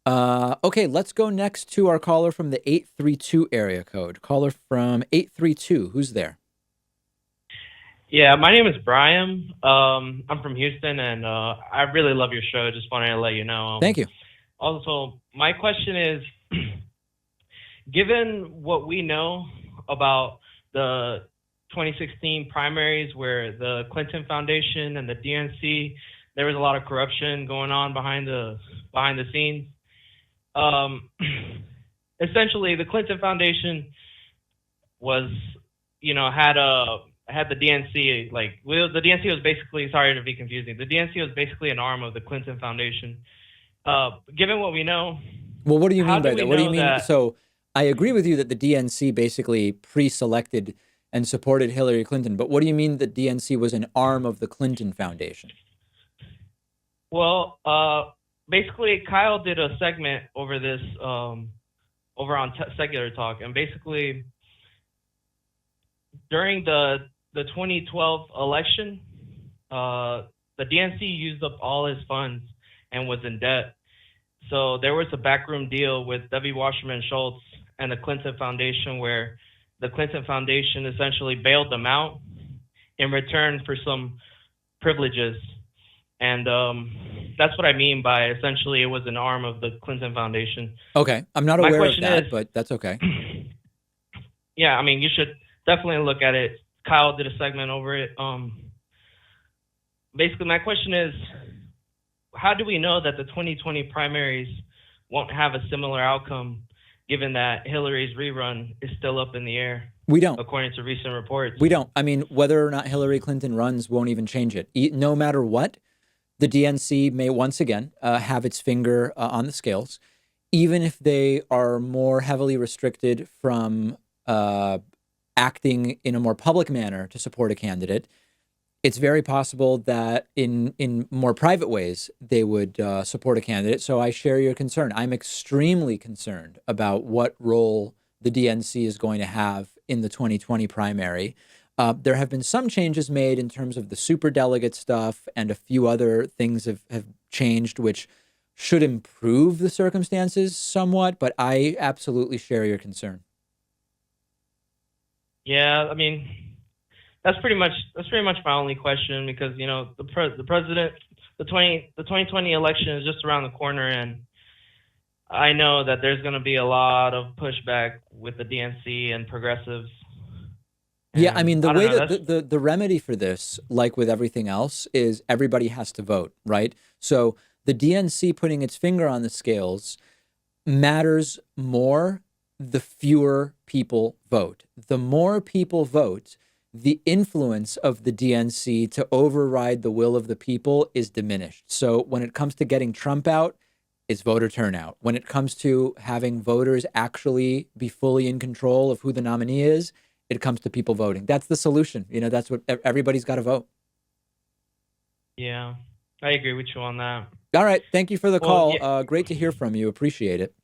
Okay, let's go next to our caller from the 832 area code. Caller from 832. Who's there? Yeah, my name is Brian. I'm from Houston, and I really love your show. Just wanted to let you know. Thank you. Also, my question is, given what we know about the 2016 primaries, where the Clinton Foundation and the DNC, there was a lot of corruption going on behind the scenes. Um, Essentially, the Clinton Foundation was, had the DNC, the DNC was basically, sorry to be confusing, the DNC was basically an arm of the Clinton Foundation. Given what we know, Well, what do you how mean do by we that? What do you know mean? that? So I agree with you that the DNC basically pre-selected and supported Hillary Clinton, but what do you mean the DNC was an arm of the Clinton Foundation? Well, basically, Kyle did a segment over this, over on Secular Talk, and basically during the 2012 election, the DNC used up all his funds and was in debt. So there was a backroom deal with W. Wasserman Schultz and the Clinton Foundation, where the Clinton Foundation essentially bailed them out in return for some privileges. And that's what I mean by essentially it was an arm of the Clinton Foundation. Okay, I'm not My aware of question is, that, but that's okay. yeah, I mean, you should definitely look at it. Kyle did a segment over it. Basically, my question is, how do we know that the 2020 primaries won't have a similar outcome, given that Hillary's rerun is still up in the air, We don't. according to recent reports? We don't. I mean, whether or not Hillary Clinton runs won't even change it. No matter what, the DNC may once again have its finger on the scales, even if they are more heavily restricted from acting in a more public manner to support a candidate. It's very possible that in more private ways they would support a candidate. So I share your concern. I'm extremely concerned about what role the DNC is going to have in the 2020 primary. There have been some changes made in terms of the superdelegate stuff, and a few other things have changed, which should improve the circumstances somewhat. But I absolutely share your concern. Yeah, I mean, that's pretty much my only question, because the president, the 2020 election is just around the corner, and I know that there's going to be a lot of pushback with the DNC and progressives, Yeah, I and mean, the I don't way know. that That's the remedy for this, like with everything else, is everybody has to vote, right? So the DNC putting its finger on the scales matters more the fewer people vote. The more people vote, the influence of the DNC to override the will of the people is diminished. So when it comes to getting Trump out, it's voter turnout. When it comes to having voters actually be fully in control of who the nominee is, it comes to people voting. That's the solution. That's what everybody's got to vote. Yeah, I agree with you on that. All right. Thank you for the Well, call. yeah, Great to hear from you. Appreciate it.